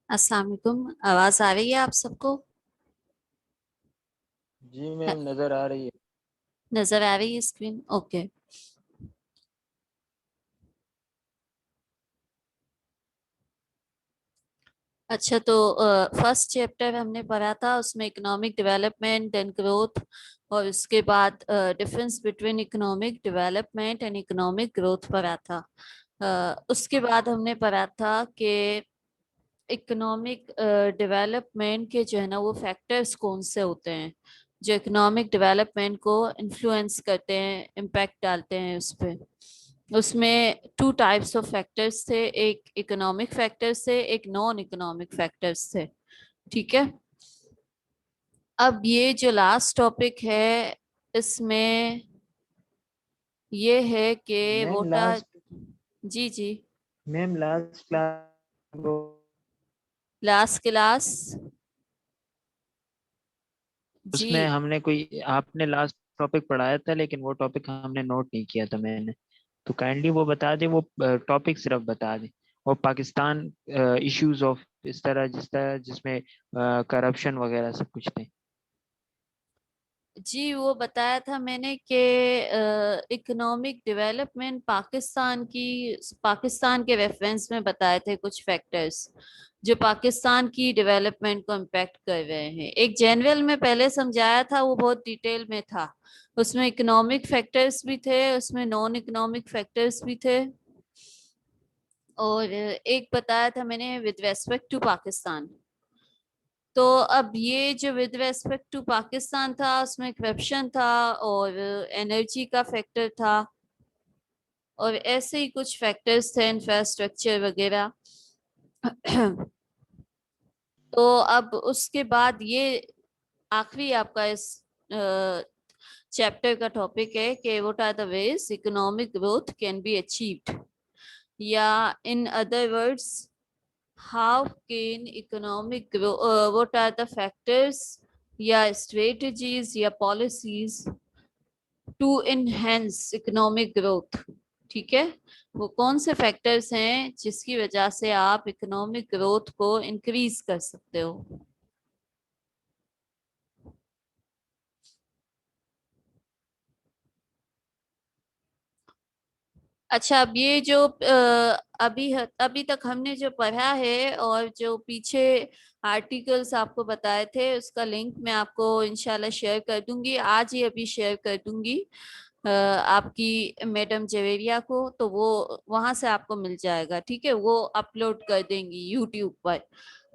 अस्सलाम वालेकुम। आवाज आ रही है आप सबको? जी है- मैम, नज़र आ रही है। नजर आ रही है स्क्रीन? ओके। अच्छा, तो फर्स्ट चैप्टर हमने पढ़ा था, उसमें इकोनॉमिक डेवलपमेंट एंड ग्रोथ, और उसके बाद difference between economic development and economic growth पढ़ा था। उसके बाद हमने पढ़ा था कि इकोनॉमिक डेवलपमेंट के जो है ना वो फैक्टर्स कौन से होते हैं जो इकोनॉमिक डेवलपमेंट को इन्फ्लुएंस करते हैं, इम्पैक्ट डालते हैं उस पे। उसमें टू टाइप्स ऑफ फैक्टर्स थे, एक इकोनॉमिक फैक्टर्स थे, एक नॉन इकोनॉमिक फैक्टर्स थे। ठीक है। अब ये जो लास्ट टॉपिक है, इसमें ये है कि मैम वोटा। लास्ट जी जी। Ma'am last class last class. जी उसमें हमने कोई आपने लास्ट टॉपिक पढ़ाया था, लेकिन वो टॉपिक हमने नोट नहीं किया था मैंने। तो काइंडली वो बता दे, वो टॉपिक सिर्फ बता दे। और पाकिस्तान इश्यूज ऑफ इस तरह जिसमें करप्शन वगैरह सब कुछ थे। जी, वो बताया था मैंने कि इकोनॉमिक डेवलपमेंट पाकिस्तान के रेफरेंस में बताए थे कुछ फैक्टर्स जो पाकिस्तान की डेवलपमेंट को इम्पैक्ट कर रहे हैं। एक जनरल में पहले समझाया था, वो बहुत डिटेल में था। उसमें इकोनॉमिक फैक्टर्स भी थे, उसमें नॉन इकोनॉमिक फैक्टर्स भी थे, और एक बताया था मैंने विद रेस्पेक्ट टू पाकिस्तान। तो अब ये जो विद रेस्पेक्ट टू पाकिस्तान था, उसमें करप्शन था और एनर्जी का फैक्टर था, और ऐसे ही कुछ फैक्टर्स थे, इंफ्रास्ट्रक्चर वगैरह। तो अब उसके बाद ये आखिरी आपका इस चैप्टर का टॉपिक है कि what are the ways economic growth can be achieved, या in other words how can economic grow what are the factors या strategies या policies to enhance economic growth। ठीक है। वो कौन से फैक्टर्स हैं जिसकी वजह से आप इकोनॉमिक ग्रोथ को इंक्रीज कर सकते हो। अच्छा, अब ये जो अभी तक हमने जो पढ़ा है और जो पीछे आर्टिकल्स आपको बताए थे, उसका लिंक मैं आपको इंशाल्लाह शेयर कर दूंगी, आज ही अभी शेयर कर दूंगी आपकी मैडम जवेरिया को, तो वो वहां से आपको मिल जाएगा। ठीक है, वो अपलोड कर देंगी यूट्यूब पर।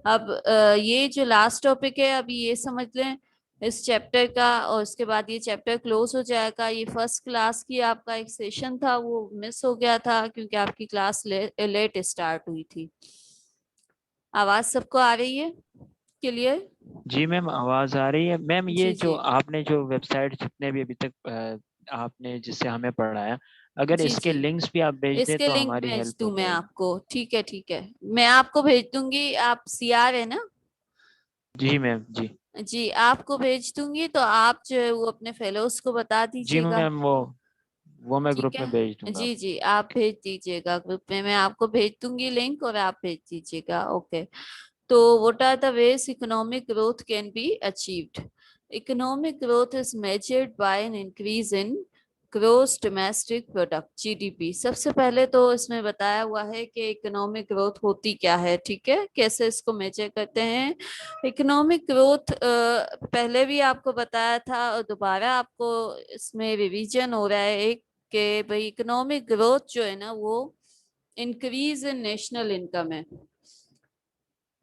अब ये जो लास्ट टॉपिक है, अभी ये समझ लें इस चैप्टर का, और उसके बाद ये चैप्टर क्लोज हो जाएगा। ये फर्स्ट क्लास की आपका एक सेशन था, वो मिस हो गया था क्योंकि आपकी क्लास लेट स्टार्ट हुई थी। आवाज सबको आ रही है क्लियर? जी मैम, आवाज़ आ रही है। मैम, ये जी जो जी। आपने जो वेबसाइट जितने भी अभी तक आपने जिससे हमें पढ़ाया, अगर जी इसके जी, लिंक्स भी आप भेज दें इसके तो लिंक हमारी भेज हेल्प हो दूं मैं जाएगी। आपको? ठीक है ठीक है, मैं आपको भेज दूंगी। आप सीआर है ना? जी मैम जी। जी, आपको भेज दूंगी, तो आप जो है वो अपने फेलोज को बता जी दीजिएगा। मैम, वो मैं ठीक ग्रुप में भेज है। दूंगा। जी जी, आप भेज दीजिएगा ग्रुप में, मैं आपको भेज दूंगी लिंक, और आप भेज दीजिएगा। ओके। तो what are the ways economic growth can be achieved? Economic growth is measured by an increase in gross domestic product, GDP. सबसे पहले तो इसमें बताया हुआ है कि इकोनॉमिक ग्रोथ होती क्या है। ठीक है, कैसे इसको मेजर करते हैं इकोनॉमिक ग्रोथ? पहले भी आपको बताया था और दोबारा आपको इसमें रिवीजन हो रहा है एक, कि भाई इकोनॉमिक ग्रोथ जो है ना वो इंक्रीज इन नेशनल इनकम है।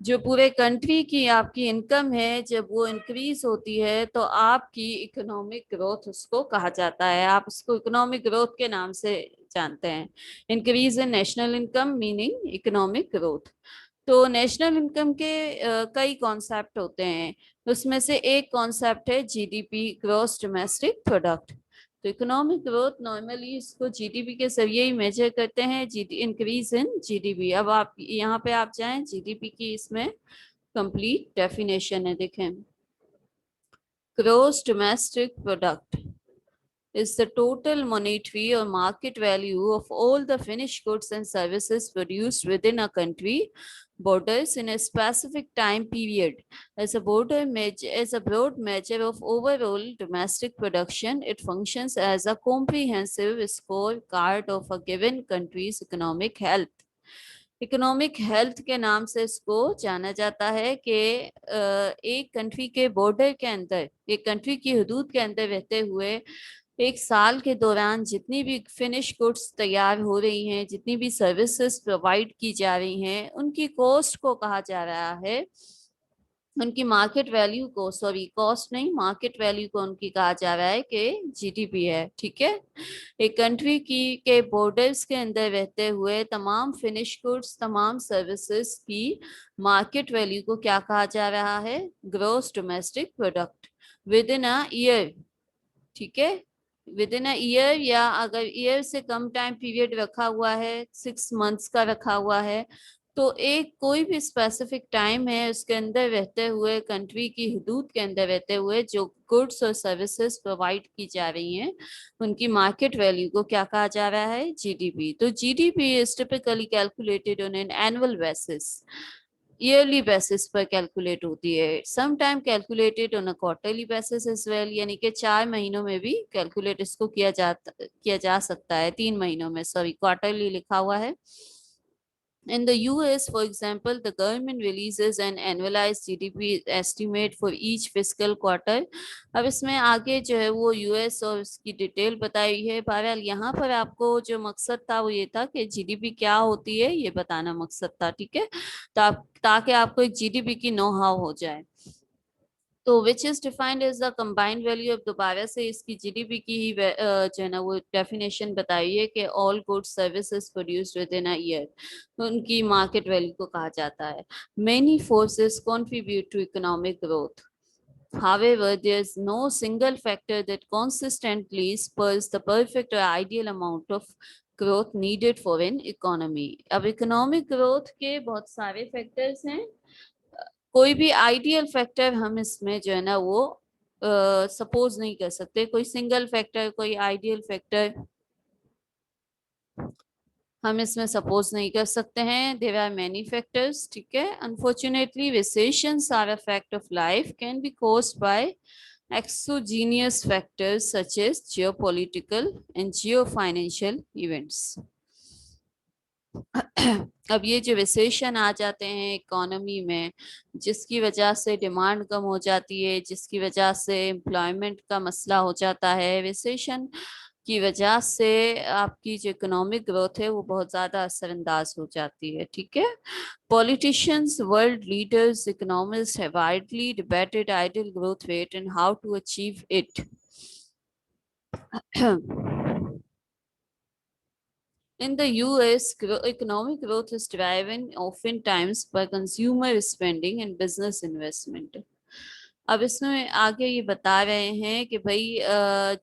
जो पूरे कंट्री की आपकी इनकम है, जब वो इंक्रीज होती है तो आपकी इकोनॉमिक ग्रोथ उसको कहा जाता है। आप उसको इकोनॉमिक ग्रोथ के नाम से जानते हैं। Increase in national income meaning economic growth. तो नेशनल इनकम के कई कॉन्सेप्ट होते हैं, उसमें से एक कॉन्सेप्ट है जीडीपी, ग्रॉस डोमेस्टिक प्रोडक्ट। तो इकोनॉमिक ग्रोथ नॉर्मली इसको जीडीपी के जरिए ही मेजर करते हैं, जीडी इंक्रीज इन जीडीपी। अब आप यहाँ पे आप जाएं, जीडीपी की इसमें कंप्लीट डेफिनेशन है, देखें। Gross domestic product is the total monetary or market value of all the finished goods and services produced within a country borders in a specific time period. As a broad measure of overall domestic production, it functions as a comprehensive scorecard of a given country's economic health. Economic health के नाम से इसको जाना जाता है कि एक country के बॉर्डर के अंदर, एक कंट्री की हदूद के अंदर रहते हुए एक साल के दौरान जितनी भी फिनिश गुड्स तैयार हो रही हैं, जितनी भी सर्विसेज प्रोवाइड की जा रही हैं, उनकी कॉस्ट को कहा जा रहा है, उनकी मार्केट वैल्यू को, सॉरी कॉस्ट नहीं, मार्केट वैल्यू को उनकी कहा जा रहा है कि जीडीपी है। ठीक है, एक कंट्री की के बॉर्डर्स के अंदर रहते हुए तमाम फिनिश गुड्स, तमाम सर्विसेज की मार्केट वैल्यू को क्या कहा जा रहा है? Gross domestic product with in a year. ठीक है, विद इन अ ईयर, या अगर ईयर से कम टाइम पीरियड रखा हुआ है, 6 मंथ्स का रखा हुआ है, तो एक कोई भी स्पेसिफिक टाइम है उसके अंदर रहते हुए, कंट्री की हदूद के अंदर रहते हुए जो गुड्स और सर्विसेज प्रोवाइड की जा रही हैं, उनकी मार्केट वैल्यू को क्या कहा जा रहा है? जीडीपी। तो GDP is typically calculated on an annual basis, yearly basis पर कैलकुलेट होती है, some time calculated on a quarterly basis as well, यानी कि 4 महीनों में भी कैलकुलेट इसको किया जा सकता है, 3 महीनों में, सॉरी क्वार्टरली लिखा हुआ है। In the US, for example, the government releases an annualized GDP estimate for each fiscal quarter. अब इसमें आगे जो है वो यूएस और उसकी डिटेल बताई है। बहरहाल यहाँ पर आपको जो मकसद था वो ये था कि जीडीपी क्या होती है ये बताना मकसद था। ठीक है, ताकि आपको एक जीडीपी की नो हाउ हो जाए। तो which is defined as the combined value. अब दोबारा से इसकी जीडीपी की ही जो है ना वो डेफिनेशन बताई है कि all goods services produced within a year, उनकी मार्केट वैल्यू को कहा जाता है। Many forces contribute to economic growth. However, there is no single factor that consistently spurs the perfect or ideal amount of growth needed for an economy. अब economic growth के बहुत सारे factors हैं, कोई भी आइडियल फैक्टर हम इसमें जो है ना वो सपोज नहीं कर सकते, कोई सिंगल फैक्टर, कोई आइडियल फैक्टर हम इसमें सपोज नहीं कर सकते हैं। There are many factors. ठीक है, unfortunately recessions are a fact of life, can be caused by exogenous factors such as geopolitical and geofinancial events. अब ये जो रिसेशन आ जाते हैं इकोनॉमी में, जिसकी वजह से डिमांड कम हो जाती है, जिसकी वजह से एम्प्लॉयमेंट का मसला हो जाता है, रिसेशन की वजह से आपकी जो इकोनॉमिक ग्रोथ है वो बहुत ज्यादा असरअंदाज हो जाती है। ठीक है, politicians, world leaders, economist have widely debated ideal growth rate and how to achieve it. In the US, economic growth is driven oftentimes by consumer spending and business investment. अब इसमें आगे ये बता रहे हैं कि भाई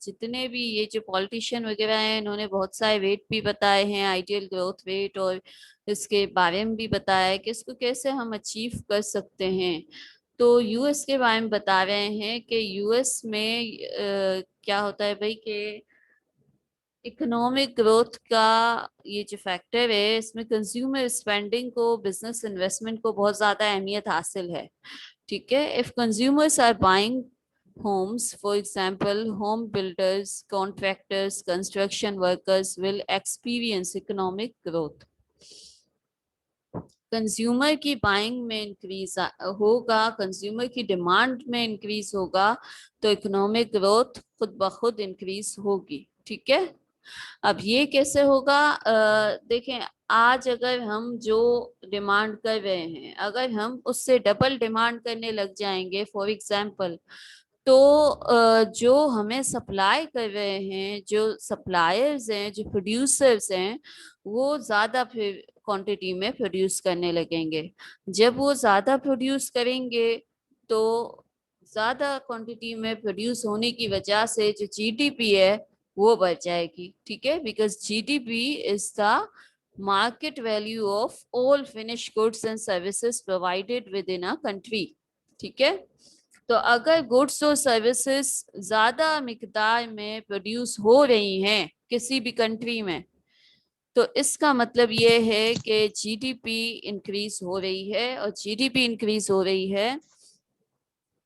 जितने भी ये जो पॉलिटिशियन वगैरह हैं, इन्होंने बहुत सारे रेट भी बताए हैं, आइडियल ग्रोथ रेट, और इसके बारे में भी बताया है कि इसको कैसे हम अचीव कर सकते हैं। तो यूएस के बारे में बता रहे हैं कि यूएस में क्या होता है भाई कि इकोनॉमिक ग्रोथ का ये जो फैक्टर है, इसमें कंज्यूमर स्पेंडिंग को, बिजनेस इन्वेस्टमेंट को बहुत ज्यादा अहमियत हासिल है। ठीक है, if consumers are buying homes, for example, home builders, contractors, construction workers will experience economic growth. Consumer की बाइंग में इंक्रीज होगा, कंज्यूमर की डिमांड में इंक्रीज होगा, तो इकोनॉमिक ग्रोथ खुद ब खुद इंक्रीज होगी। ठीक है, अब ये कैसे होगा? देखें, आज अगर हम जो डिमांड कर रहे हैं, अगर हम उससे डबल डिमांड करने लग जाएंगे, फॉर एग्जांपल, तो जो हमें सप्लाई कर रहे हैं, जो सप्लायर्स हैं, जो प्रोड्यूसर्स हैं, वो ज्यादा फिर क्वांटिटी में प्रोड्यूस करने लगेंगे। जब वो ज्यादा प्रोड्यूस करेंगे तो ज्यादा क्वांटिटी में प्रोड्यूस होने की वजह से जो जीडीपी है वो बढ़ जाएगी। ठीक है, because GDP is the market value of all finish goods and services provided with in a country. ठीक है, तो अगर गुड्स और सर्विसेज ज्यादा मिकदार में प्रोड्यूस हो रही हैं किसी भी कंट्री में, तो इसका मतलब ये है कि जीडीपी इंक्रीज हो रही है, और जीडीपी इंक्रीज हो रही है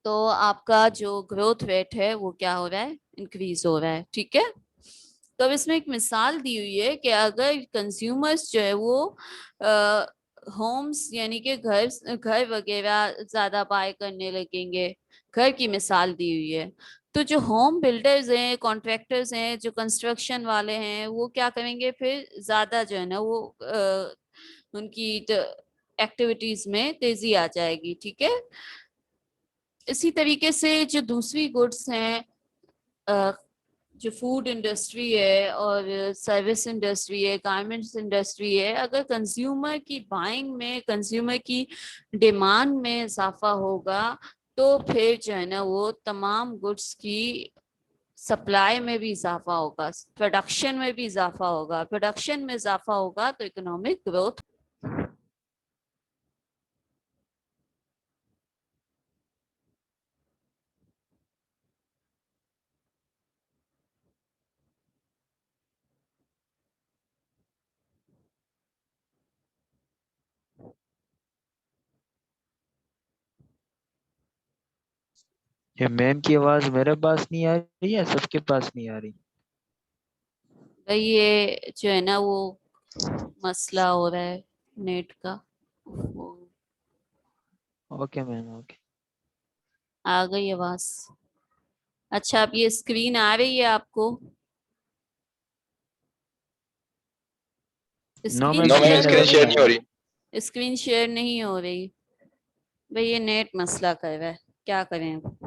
तो आपका जो ग्रोथ रेट है वो क्या हो रहा है, इंक्रीज हो रहा है। ठीक है, तो अब इसमें एक मिसाल दी हुई है कि अगर कंज्यूमर्स जो है वो होम्स यानी कि घर घर वगैरह ज्यादा बाय करने लगेंगे, घर की मिसाल दी हुई है, तो जो होम बिल्डर्स हैं, कॉन्ट्रैक्टर्स हैं, जो कंस्ट्रक्शन वाले हैं, वो क्या करेंगे, फिर ज्यादा जो है ना वो उनकी एक्टिविटीज में तेजी आ जाएगी। ठीक है, इसी तरीके से जो दूसरी गुड्स हैं, जो फूड इंडस्ट्री है और सर्विस इंडस्ट्री है, गारमेंट्स इंडस्ट्री है, अगर कंज्यूमर की बाइंग में, कंज्यूमर की डिमांड में इजाफा होगा, तो फिर जो है ना वो तमाम गुड्स की सप्लाई में भी इजाफा होगा, प्रोडक्शन में भी इजाफा होगा, प्रोडक्शन में इजाफा होगा तो इकोनॉमिक ग्रोथ। ये मैम की आवाज मेरे पास नहीं आ रही है, सबके पास नहीं आ रही? भाई ये जो है ना वो मसला हो रहा है नेट का। वो ओके मैम, ओके। आ गई आवाज। अच्छा, अब ये स्क्रीन आ रही है आपको? No screen ma'am, no ma'am, screen share हो स्क्रीन नजर शेयर नहीं रही? नहीं आ हो रही। रही। स्क्रीन शेयर नहीं हो रही? भाई ये नेट मसला कर रहा है, क्या करें अब?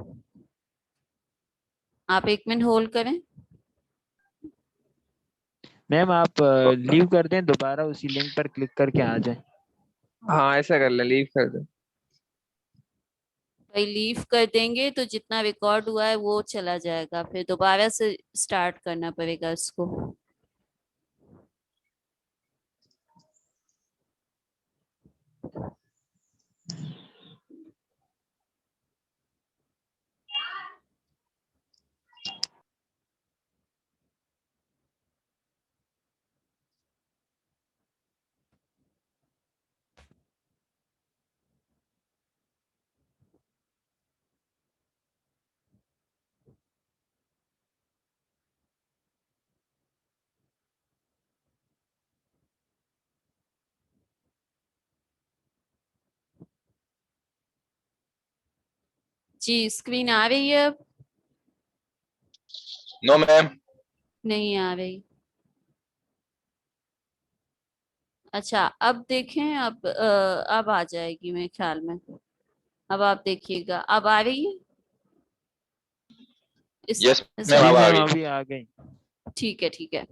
आप 1 मिनट होल्ड करें। मैम आप लीव कर दें, दोबारा उसी लिंक पर क्लिक करके आ जाएं। हाँ, ऐसा कर ले, लीव कर दे। भाई लीव कर देंगे तो जितना रिकॉर्ड हुआ है वो चला जाएगा, फिर दोबारा से स्टार्ट करना पड़ेगा इसको। जी, स्क्रीन आ रही है अब? No ma'am. नहीं आ रही? अच्छा, अब देखें, अब आ जाएगी मेरे ख्याल में। अब आप देखिएगा, अब आ रही है इस यस मैम, जी अब आ मैम, गई। अभी आ गई। ठीक है, ठीक है।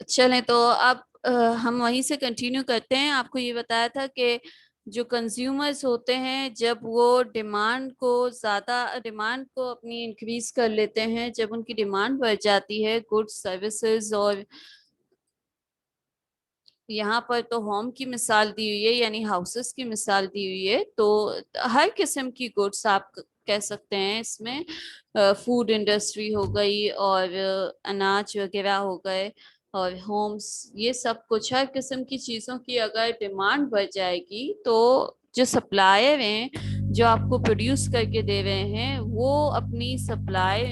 चलें तो अब हम वहीं से कंटिन्यू करते हैं। आपको ये बताया था कि जो कंज्यूमर्स होते हैं, जब वो डिमांड को अपनी इंक्रीज कर लेते हैं, जब उनकी डिमांड बढ़ जाती है गुड्स सर्विसेज, और यहाँ पर तो होम की मिसाल दी हुई है, यानी हाउसेस की मिसाल दी हुई है, तो हर किस्म की गुड्स आप कह सकते हैं इसमें। फूड इंडस्ट्री हो गई, और अनाज वगैरह हो गए, और होम्स, ये सब कुछ, हर किस्म की चीजों की अगर डिमांड बढ़ जाएगी तो जो सप्लायर हैं, जो आपको प्रोड्यूस करके दे रहे हैं, वो अपनी सप्लाई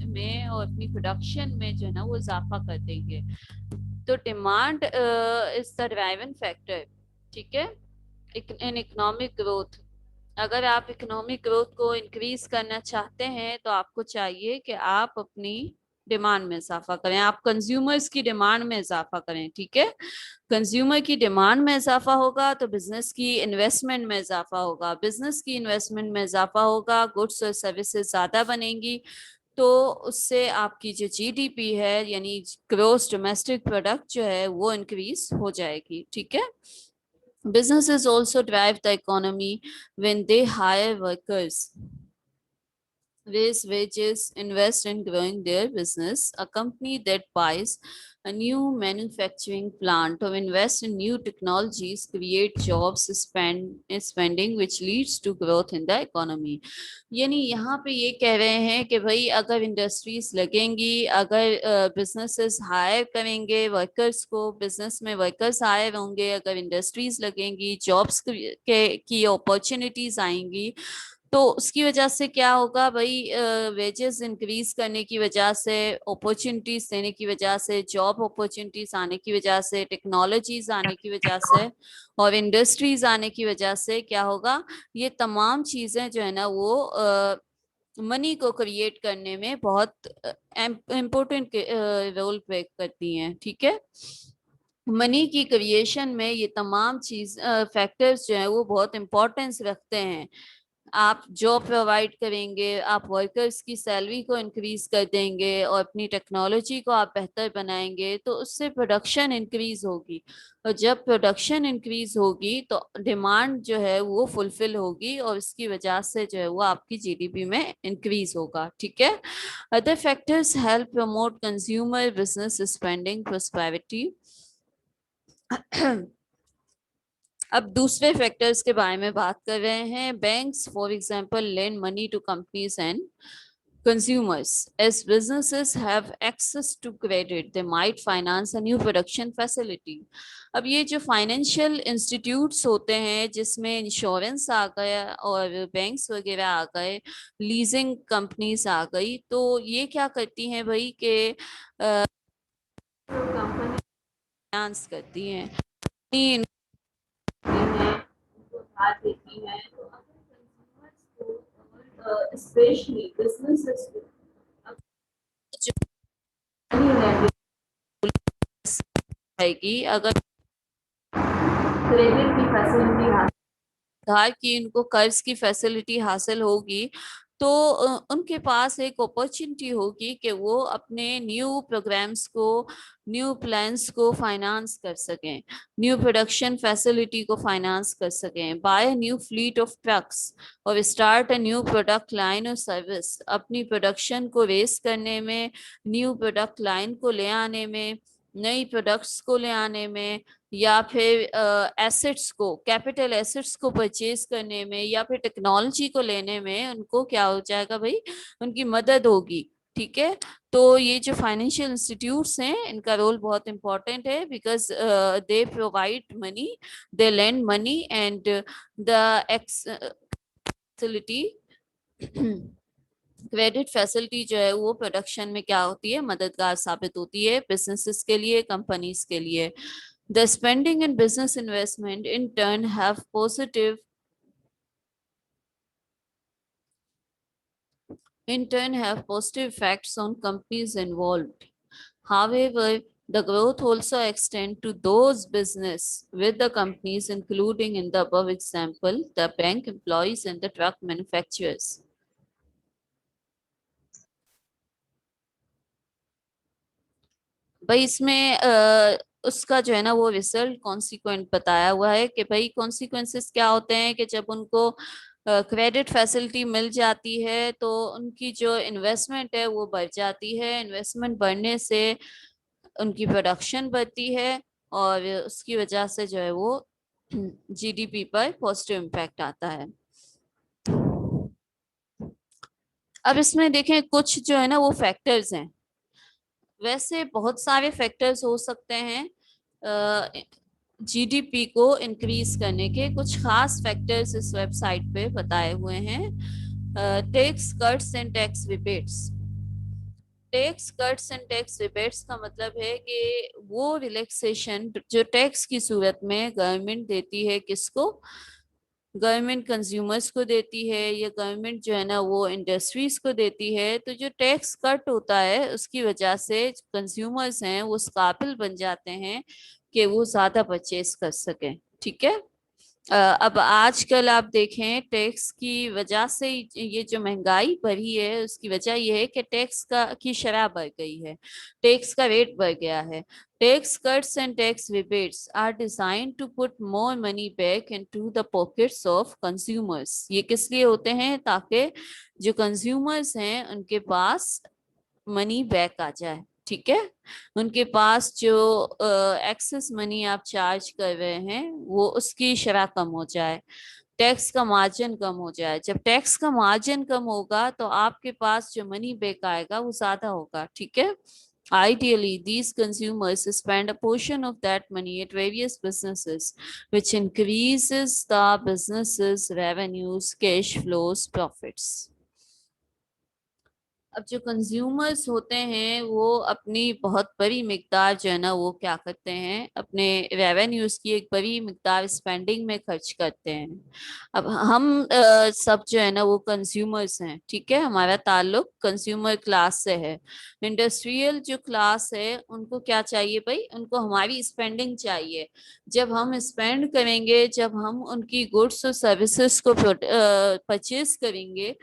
में और अपनी प्रोडक्शन में जो है ना वो इजाफा कर देंगे। तो demand is the driving factor. ठीक है, इन इकोनॉमिक ग्रोथ। अगर आप इकोनॉमिक ग्रोथ को इंक्रीज करना चाहते हैं तो आपको चाहिए कि आप अपनी डिमांड में इजाफा करें, आप कंज्यूमर्स की डिमांड में इजाफा करें। ठीक है, कंज्यूमर की डिमांड में इजाफा होगा तो बिजनेस की इन्वेस्टमेंट में इजाफा होगा, बिजनेस की इन्वेस्टमेंट में इजाफा होगा, गुड्स और सर्विसेज ज्यादा बनेंगी, तो उससे आपकी जो जीडीपी है, यानी ग्रोस डोमेस्टिक प्रोडक्ट जो है, वो इंक्रीज हो जाएगी। ठीक है, businesses also drive the economy when they hire workers, raise wages, invest in growing their business. A company that buys a new manufacturing plant or invest in new technologies create jobs, spending which leads to growth in the economy. यानी यहाँ पे ये कह रहे हैं कि भाई अगर इंडस्ट्रीज लगेंगी, अगर बिजनेसेस हायर करेंगे वर्कर्स को, बिजनेस में वर्कर्स हायर होंगे, अगर इंडस्ट्रीज लगेंगी, जॉब्स की अपॉर्चुनिटीज आएंगी, तो उसकी वजह से क्या होगा भाई, वेजेस इंक्रीज करने की वजह से, अपॉर्चुनिटीज देने की वजह से, जॉब अपॉर्चुनिटीज आने की वजह से, टेक्नोलॉजीज आने की वजह से और इंडस्ट्रीज आने की वजह से क्या होगा, ये तमाम चीजें जो है ना वो मनी को क्रिएट करने में बहुत इम्पोर्टेंट रोल प्ले करती हैं। ठीक है, मनी की क्रिएशन में ये तमाम चीज फैक्टर्स जो है वो बहुत इंपॉर्टेंस रखते हैं। आप जॉब प्रोवाइड करेंगे, आप वर्कर्स की सैलरी को इंक्रीज कर देंगे और अपनी टेक्नोलॉजी को आप बेहतर बनाएंगे, तो उससे प्रोडक्शन इंक्रीज होगी, और जब प्रोडक्शन इंक्रीज होगी तो डिमांड जो है वो फुलफिल होगी और इसकी वजह से जो है वो आपकी जीडीपी में इंक्रीज होगा। ठीक है, other factors help promote consumer business spending prosperity. अब दूसरे फैक्टर्स के बारे में बात कर रहे हैं। Banks for example lend money to companies and consumers. As businesses have access to credit, they might finance a new production facility. अब ये जो फाइनेंशियल इंस्टीट्यूट्स होते हैं जिसमें इंश्योरेंस आ गया और बैंक्स वगैरह आ गए, लीजिंग कंपनीज आ गई, तो ये क्या करती हैं भाई कि कंपनी फाइनेंस करती हैं, देती हैं, तो अगर कंज्यूमर्स को और स्पेशली बिजनेसेस को जो आएगी, अगर क्रेडिट की फैसिलिटी उधार की उनको कर्ज की फैसिलिटी हासिल होगी, तो उनके पास एक अपॉर्चुनिटी होगी कि वो अपने न्यू प्रोग्राम्स को, न्यू प्लान्स को फाइनेंस कर सकें, न्यू प्रोडक्शन फैसिलिटी को फाइनेंस कर सकें, buy new fleet of trucks और start a new product line और सर्विस। अपनी प्रोडक्शन को रेस करने में, न्यू प्रोडक्ट लाइन को ले आने में, नई प्रोडक्ट्स को ले आने में, या फिर एसेट्स को, कैपिटल एसेट्स को परचेज करने में, या फिर टेक्नोलॉजी को लेने में उनको क्या हो जाएगा भाई, उनकी मदद होगी। ठीक है, तो ये जो फाइनेंशियल इंस्टीट्यूट्स हैं इनका रोल बहुत इंपॉर्टेंट है, because they provide money, they lend money and the ex facility credit facility जो है वो प्रोडक्शन में क्या होती है, मददगार साबित होती है बिजनेसेस के लिए, कंपनीज के लिए। The spending and business investment in turn have positive effects on companies involved. However, the growth also extend to those business with the companies, including in the above example, the bank employees and the truck manufacturers. भाई इसमें उसका जो है ना वो result consequent बताया हुआ है कि भाई कॉन्सिक्वेंसेस क्या होते हैं कि जब उनको क्रेडिट फैसिलिटी मिल जाती है तो उनकी जो इन्वेस्टमेंट है वो बढ़ जाती है, इन्वेस्टमेंट बढ़ने से उनकी प्रोडक्शन बढ़ती है और उसकी वजह से जो है वो जीडीपी पर पॉजिटिव इम्पैक्ट आता है। अब इसमें देखें कुछ जो है ना वो फैक्टर्स हैं, वैसे बहुत सारे फैक्टर्स हो सकते हैं जीडीपी को इंक्रीज करने के। कुछ खास फैक्टर्स इस वेबसाइट पे बताए हुए हैं। Tax cuts and tax rebates. Tax cuts and tax rebates का मतलब है कि वो रिलैक्सेशन जो टैक्स की सूरत में गवर्नमेंट देती है, किसको, गवर्नमेंट कंज्यूमर्स को देती है, या गवर्नमेंट जो है ना वो इंडस्ट्रीज को देती है। तो जो टैक्स कट होता है उसकी वजह से कंज्यूमर्स हैं वो उस काबिल बन जाते हैं कि वो ज्यादा परचेज कर सकें। ठीक है, अब आजकल आप देखें टैक्स की वजह से ये जो महंगाई बढ़ी है उसकी वजह ये है कि टैक्स का की शरह बढ़ गई है, टैक्स का रेट बढ़ गया है। Tax cuts and tax rebates are design to put more money back into the pockets of consumers. ये किस लिए होते हैं? ताकि जो कंज्यूमर्स हैं उनके पास मनी बैक आ जाए, ठीक है। उनके पास जो एक्सेस मनी आप चार्ज कर रहे हैं वो उसकी शरह कम हो जाए, टैक्स का मार्जिन कम हो जाए। जब टैक्स का मार्जिन कम होगा तो आपके पास जो मनी बैक आएगा वो ज्यादा होगा, ठीक है। Ideally, these consumers spend a portion of that money at various businesses, which increases the business's revenues, cash flows, profits. अब जो कंज्यूमर्स होते हैं वो अपनी बहुत बड़ी मिकदार जो है ना वो क्या करते हैं, अपने रेवेन्यूज की एक बड़ी मिकदार स्पेंडिंग में खर्च करते हैं। अब हम सब जो है ना वो कंज्यूमर्स हैं, ठीक है, हमारा ताल्लुक कंज्यूमर क्लास से है। इंडस्ट्रियल जो क्लास है उनको क्या चाहिए भाई? उनको हमारी स्पेंडिंग चाहिए। जब हम स्पेंड करेंगे, जब हम उनकी गुड्स और सर्विसेज को परचेज करेंगे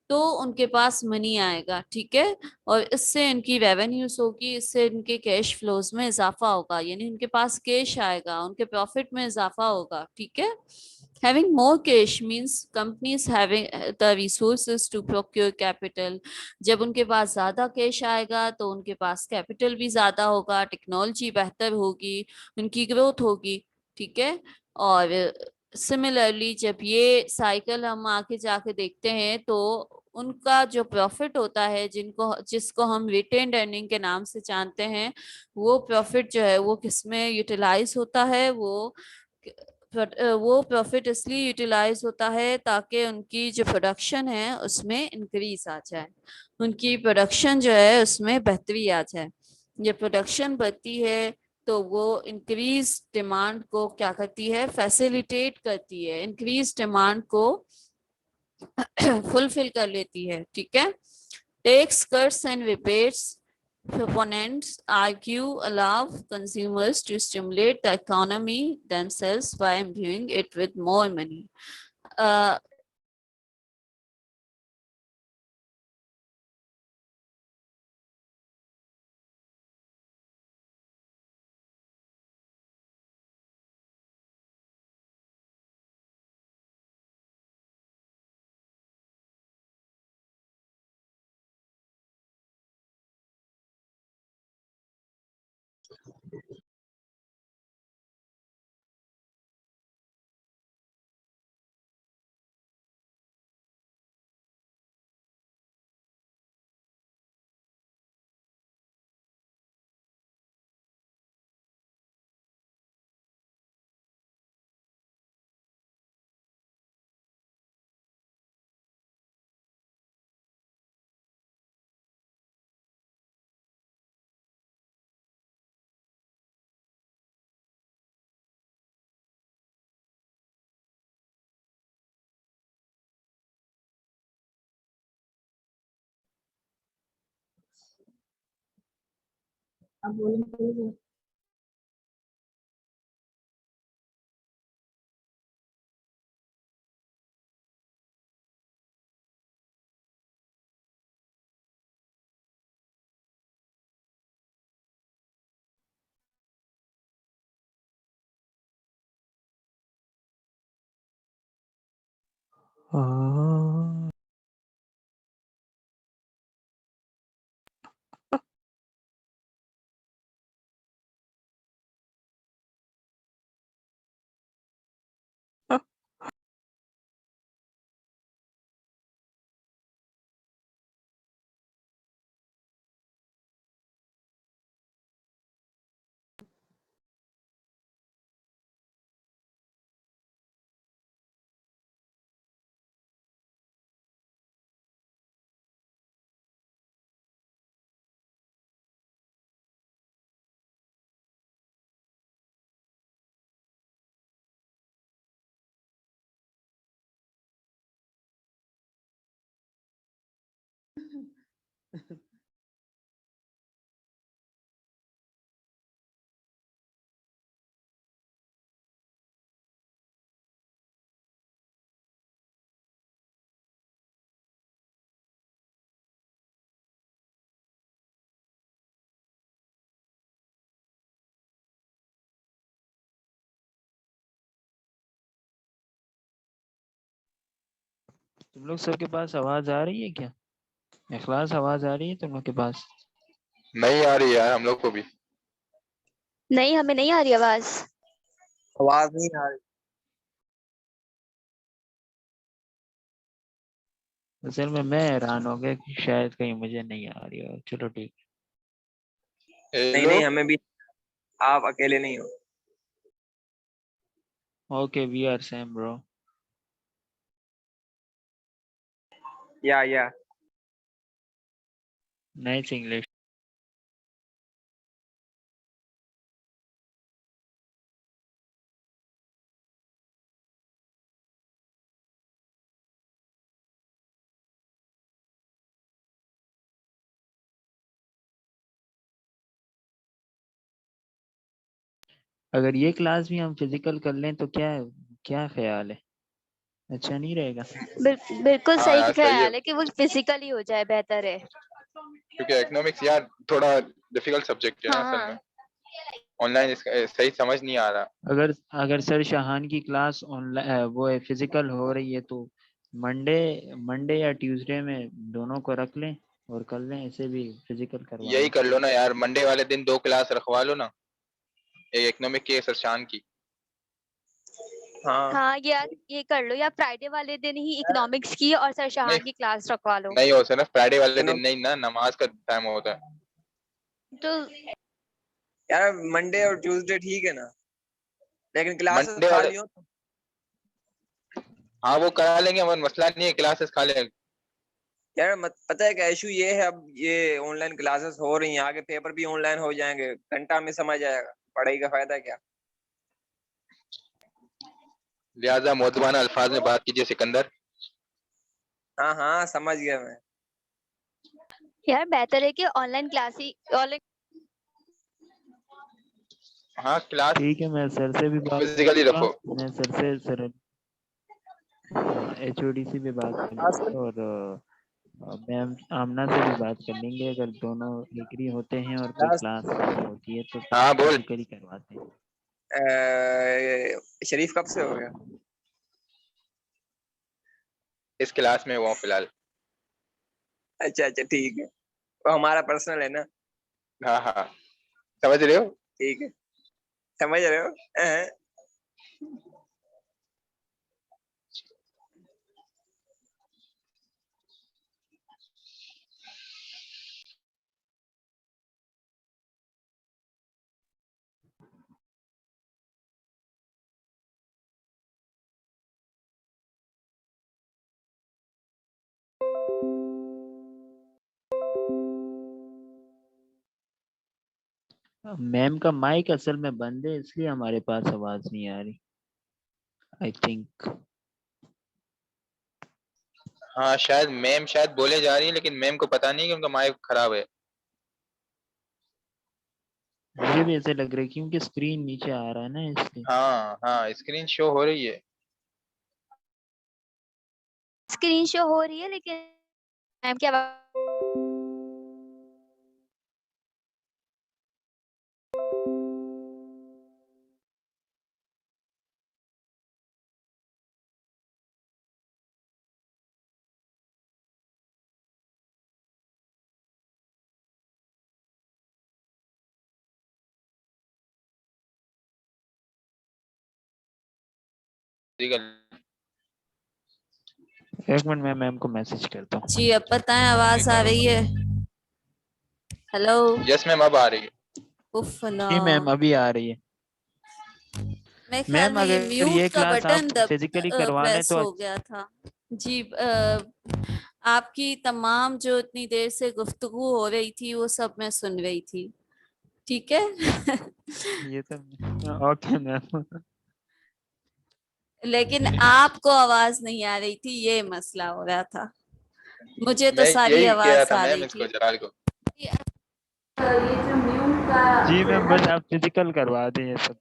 तो उनके पास मनी आएगा, ठीक है। और इससे इनकी रेवेन्यूज होगी, इससे इनके कैश फ्लोज में इजाफा होगा, यानी उनके पास कैश आएगा, उनके प्रॉफिट में इजाफा होगा, ठीक है। Having more cash means companies having the resources to procure capital. जब उनके पास ज्यादा कैश आएगा तो उनके पास कैपिटल भी ज्यादा होगा, टेक्नोलॉजी बेहतर होगी, उनकी ग्रोथ होगी, ठीक है। और सिमिलरली जब ये साइकिल हम आगे जाके देखते हैं तो उनका जो प्रॉफिट होता है, जिसको हम रिटेन्ड अर्निंग के नाम से जानते हैं, वो प्रॉफिट जो है वो किसमें यूटिलाइज होता है? वो प्रॉफिट इसलिए यूटिलाइज होता है ताकि उनकी जो प्रोडक्शन है उसमें इंक्रीज आ जाए, उनकी प्रोडक्शन जो है उसमें बेहतरी आ जाए। ये प्रोडक्शन बढ़ती है तो वो इंक्रीज डिमांड को क्या करती है? फैसिलिटेट करती है, इंक्रीज डिमांड को फुलफिल कर लेती है, ठीक है। Tax cuts and rebates proponents argue allow consumers to stimulate the economy themselves by imbuing it with more money. Uh, अब बोलें हाँ। तुम लोग सबके पास आवाज आ रही है क्या? इखलास, आवाज आ रही है तुम लोग के पास? नहीं आ रही यार हम लोग को भी। नहीं, हमें नहीं आ रही आवाज। आवाज नहीं आ रही। असल में मैं हैरान हो गया कि शायद कहीं मुझे नहीं आ रही हो। चलो ठीक। नहीं हेलो। नहीं, हमें भी। आप अकेले नहीं हो। Okay, we are same bro. Yeah nice English. अगर ये क्लास भी हम फिजिकल कर लें तो क्या क्या ख्याल है? अच्छा नहीं रहेगा? बिल्कुल हाँ सही यार सही है, ख्याल है कि वो फिजिकली हो जाए, बेहतर है। क्योंकि इकोनॉमिक्स यार थोड़ा डिफिकल्ट सब्जेक्ट है ना असल में। हाँ, ऑनलाइन सही समझ नहीं आ रहा। अगर अगर सर शाहान की क्लास ऑनलाइन वो है फिजिकल हो रही है तो मंडे मंडे या ट्यूसडे में दोनों को रख लें और कर लें, ऐसे भी फिजिकल करवा यही लें। कर लो ना यार, मंडे वाले दिन 2 क्लास रखवा लो ना, एक इकोनॉमिक की एक सरशान की। हाँ। हाँ, ये कर लो, या फ्राइडे वाले दिन ही इकोनॉमिक्स की और सर नहीं शाहान की क्लास रखवा लो। नहीं हो सकता, फ्राइडे वाले दिन इकोनॉमिक नहीं ना, नमाज का टाइम होता है। तो यार मंडे और ट्यूसडे ठीक है ना, लेकिन क्लासेस मंडे वाले खाली हो। हाँ वो करा लेंगे, मगर मसला नहीं है, क्लासेस खा लेंगे। यार पता है क्या इशू ये है, अब ये ऑनलाइन क्लासेस हो रही हैं, आगे पेपर भी ऑनलाइन हो जाएंगे, घंटा में समझ आएगा, पढ़ाई का फायदा क्या। लिहाजा मोतबाना अल्फाज में बात कीजिए सिकंदर। हाँ हाँ, समझ गया मैं। यार बेहतर है कि ऑनलाइन क्लास ही ऑनलाइन। हाँ क्लास ठीक है, मैं सर से भी बात फिजिकली करूंगा। रखो। मैं सर से सर एचओडी से भी बात कर लेंगे और मैम आमना से भी बात कर लेंगे। अगर दोनों एग्री होते हैं और कोई क्लास नहीं होती है तो फिर हाँ बोल। फिजिकली करवाते हैं। शरीफ कब से हो गया? इस क्लास में वो फिलहाल। अच्छा अच्छा, ठीक है, वो हमारा पर्सनल है ना। हाँ हाँ समझ रहे हो। ठीक है, समझ रहे हो। मैम का माइक असल में बंद है इसलिए हमारे पास आवाज नहीं आ रही, आई थिंक। हाँ शायद मैम शायद बोले जा रही है, लेकिन मैम को पता नहीं कि उनका माइक खराब है। मुझे भी ऐसे लग रहा है क्योंकि स्क्रीन नीचे आ रहा है ना इसलिए। हाँ हाँ स्क्रीन शो हो रही है। स्क्रीन शो हो रही है लेकिन मैम की आवाज। एक मिनट, मैं मैम को मैसेज करता हूँ। जी अब बताएं, आवाज आ रही है? हेलो। यस मैम अब आ रही है। उफ ना, जी मैम अभी आ रही है। मेरे ख्याल मैम में ये अगर म्यूट ये का क्लास बटन आप फिजिकली करवा लें प्रेस तो हो गया था। जी आपकी तमाम जो इतनी देर से गुफ्तगू हो रही थी वो सब मैं सुन रही थी। ठीक है। ये तो ओके मैम। लेकिन आपको आवाज नहीं आ रही थी, ये मसला हो रहा था। मुझे तो मैं सारी यही कह रहा आवाज था आ मैम रही इसको थी। जलाल को। ये जो म्यूट का जी जो है मैम ना, बस आप फिजिकल करवा दें ये सब।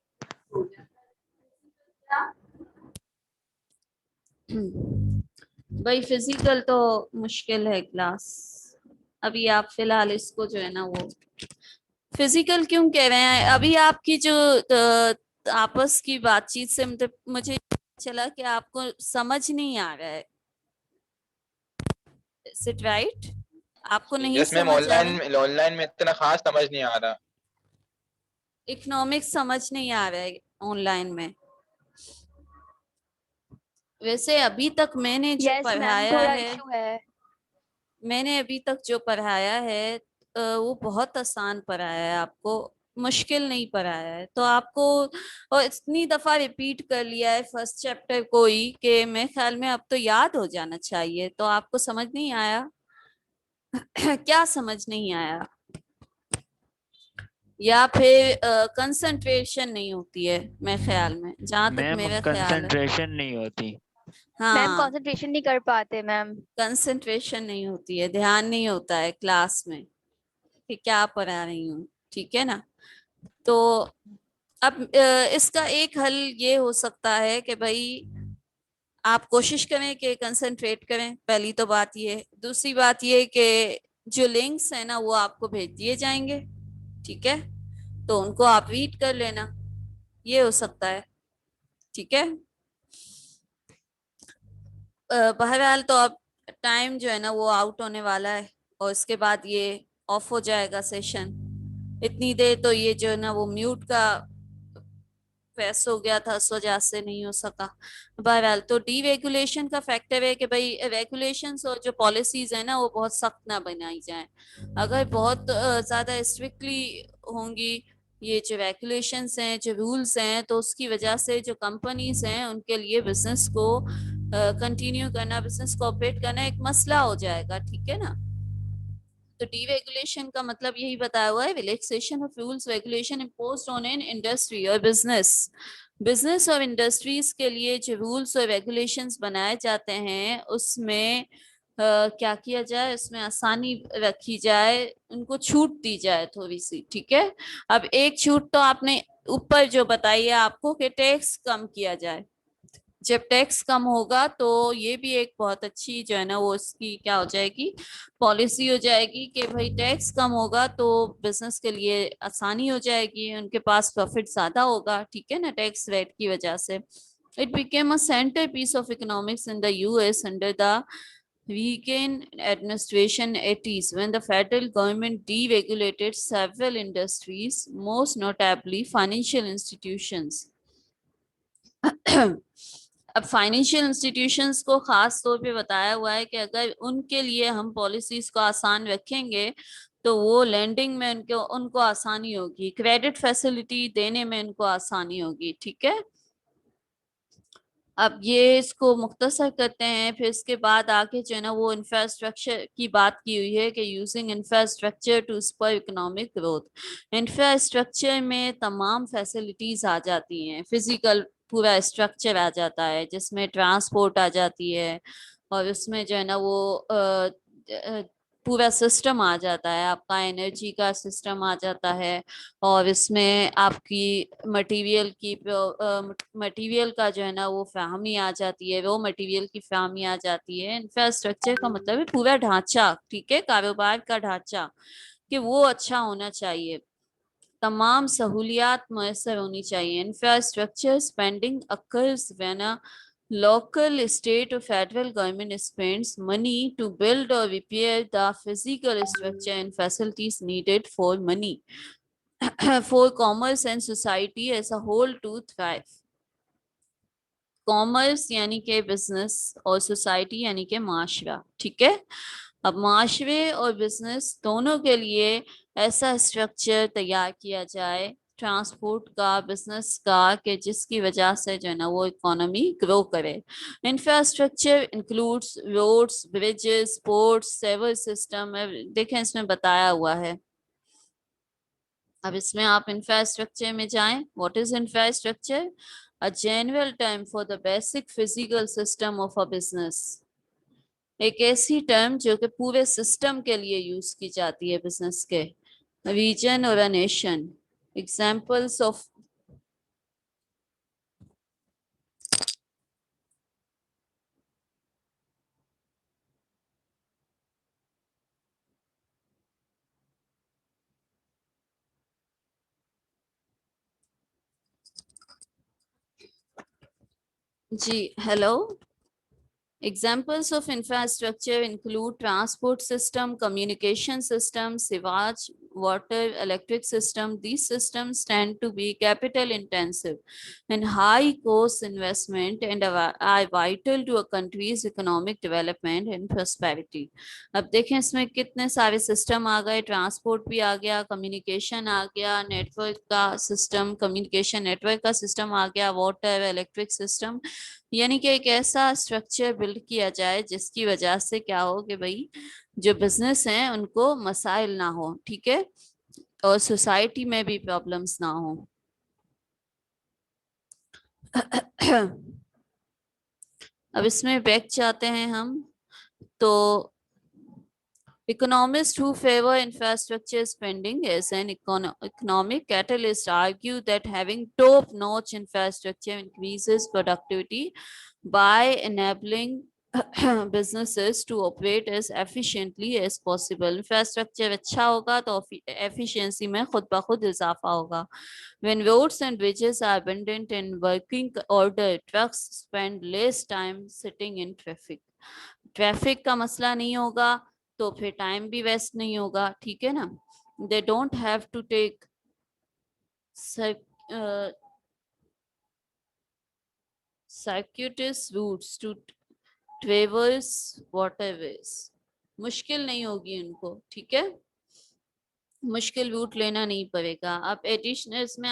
भाई फिजिकल तो मुश्किल है क्लास। अभी आप फिलहाल इसको जो है ना वो फिजिकल क्यों कह रहे हैं? अभी आपकी जो आपस की बातचीत से मुझे चला कि आपको समझ नहीं आ रहा है। Is it right? आपको नहीं यस मैम, समझ आ रहा? ऑनलाइन में इतना खास समझ नहीं आ रहा। इकोनॉमिक्स समझ नहीं आ रहा है ऑनलाइन में? वैसे अभी तक मैंने जो यस मैम, पढ़ाया थोड़ा है, इशू है। मैंने अभी तक जो पढ़ाया है वो बहुत आसान पढ़ाया है, आपको मुश्किल नहीं पढ़ाया है। तो आपको और इतनी दफा रिपीट कर लिया है फर्स्ट चैप्टर को ही कि मेरे ख्याल में अब तो याद हो जाना चाहिए। तो आपको समझ नहीं आया? क्या समझ नहीं आया? या फिर कंसंट्रेशन नहीं होती है मेरे ख्याल में, जहां तक मैम मेरा ख्याल है। कंसंट्रेशन नहीं होती। मैम हाँ, कंसंट्रेशन नहीं कर पाते मैम। कंसंट्रेशन नहीं होती है, ध्यान नहीं होता है क्लास में कि क्या पढ़ा रही हूँ, ठीक है ना? तो अब इसका एक हल ये हो सकता है कि भाई आप कोशिश करें कि कंसंट्रेट करें, पहली तो बात ये। दूसरी बात ये कि जो लिंक्स है ना वो आपको भेज दिए जाएंगे, ठीक है? तो उनको आप रीड कर लेना, ये हो सकता है, ठीक है? बहरहाल तो अब टाइम जो है ना वो आउट होने वाला है और इसके बाद ये ऑफ हो जाएगा सेशन। इतनी देर तो ये जो है ना वो म्यूट का प्रेस हो गया था, उस वजह से नहीं हो सका। बहरहाल तो डीरेगुलेशन का फैक्टर है कि भाई रेगुलेशंस और जो पॉलिसीज है ना वो बहुत सख्त ना बनाई जाए। अगर बहुत ज्यादा स्ट्रिक्टली होंगी ये जो रेगुलेशंस हैं, जो रूल्स हैं, तो उसकी वजह से जो कंपनीज हैं उनके लिए बिजनेस को कंटिन्यू करना, बिजनेस को ऑपरेट करना एक मसला हो जाएगा, ठीक है ना? तो डीरेगुलेशन का मतलब यही बताया हुआ है, relaxation of rules regulation imposed on an industry और बिजनेस। बिजनेस और इंडस्ट्रीज के लिए जो रूल्स और रेगुलेशंस बनाए जाते हैं उसमें क्या किया जाए, उसमें आसानी रखी जाए, उनको छूट दी जाए थोड़ी सी, ठीक है? अब एक छूट तो आपने ऊपर जो बताई है आपको कि टैक्स कम किया जाए। जब टैक्स कम होगा तो ये भी एक बहुत अच्छी जो है ना वो इसकी क्या हो जाएगी, पॉलिसी हो जाएगी कि भाई टैक्स कम होगा तो बिजनेस के लिए आसानी हो जाएगी, उनके पास प्रॉफिट ज्यादा होगा, ठीक है ना, टैक्स रेट की वजह से। It became a centrepiece of economics in the US under the Reagan administration 80s when the federal government deregulated several industries, most notably financial institutions. अब फाइनेंशियल इंस्टीट्यूशंस को खास तौर पे बताया हुआ है कि अगर उनके लिए हम पॉलिसीज को आसान रखेंगे तो वो लेंडिंग में उनको उनको आसानी होगी, क्रेडिट फैसिलिटी देने में उनको आसानी होगी, ठीक है? अब ये इसको मुख्तसर करते हैं, फिर इसके बाद आके जो है ना वो इंफ्रास्ट्रक्चर की बात की हुई है कि using infrastructure to spur economic growth. Infrastructure में तमाम फैसिलिटीज आ जाती हैं, फिजिकल पूरा स्ट्रक्चर आ जाता है जिसमें ट्रांसपोर्ट आ जाती है और उसमें जो है ना वो पूरा सिस्टम आ जाता है, आपका एनर्जी का सिस्टम आ जाता है और इसमें आपकी मटेरियल का जो है ना वो फ्राहमी आ जाती है, वो मटेरियल की फ्राहमी आ जाती है। इंफ्रास्ट्रक्चर का मतलब है पूरा ढांचा, ठीक है, कारोबार का ढांचा, कि वो अच्छा होना चाहिए, तमाम सहूलियात मैसर होनी चाहिए। Infrastructure spending occurs when a local, state or federal government spends money to build or repair the physical structure and facilities needed for money for commerce and society as a whole to thrive. Commerce यानी कि business और society यानी कि माशरा, ठीक है? अब माशरे और बिजनेस दोनों के लिए ऐसा स्ट्रक्चर तैयार किया जाए ट्रांसपोर्ट का, बिजनेस का, कि जिसकी वजह से जो है ना वो इकोनॉमी ग्रो करे। Infrastructure includes roads, bridges, ports, sewer system, देखें इसमें बताया हुआ है। अब इसमें आप इंफ्रास्ट्रक्चर में जाएं, what is infrastructure? A general term for the basic physical system of a business। एक ऐसी टर्म जो कि पूरे सिस्टम के लिए यूज की जाती है बिजनेस के, रीजन और अ नेशन। एग्जांपल्स ऑफ जी, hello. Examples of infrastructure include transport system, communication system, sewage, water, electric system. These systems tend to be capital intensive and high cost investment and are vital to a country's economic development and prosperity. अब देखें इसमें कितने सारे system आ गए, transport भी आ गया, communication आ गया, network का सिस्टम, कम्युनिकेशन नेटवर्क का सिस्टम आ गया, वाटर, इलेक्ट्रिक सिस्टम। यानी कि एक ऐसा स्ट्रक्चर बिल्ड किया जाए जिसकी वजह से क्या हो कि भाई जो बिजनेस हैं उनको मसाइल ना हो, ठीक है, और सोसाइटी में भी प्रॉब्लम्स ना हो। अब इसमें बैक जाते हैं हम, तो economists who favor infrastructure spending as an economic catalyst argue that having top-notch infrastructure increases productivity by enabling businesses to operate as efficiently as possible. Infrastructure अच्छा होगा तो efficiency में खुद ब खुद इजाफा होगा. When roads and bridges are abundant and working order, trucks spend less time sitting in traffic. Traffic का मसला नहीं होगा तो फिर टाइम भी वेस्ट नहीं होगा, ठीक है ना. They don't have to take circuitous routes to traverse waterways. मुश्किल नहीं होगी उनको, ठीक है, मुश्किल रूट लेना नहीं पड़ेगा. अब एडिशनल में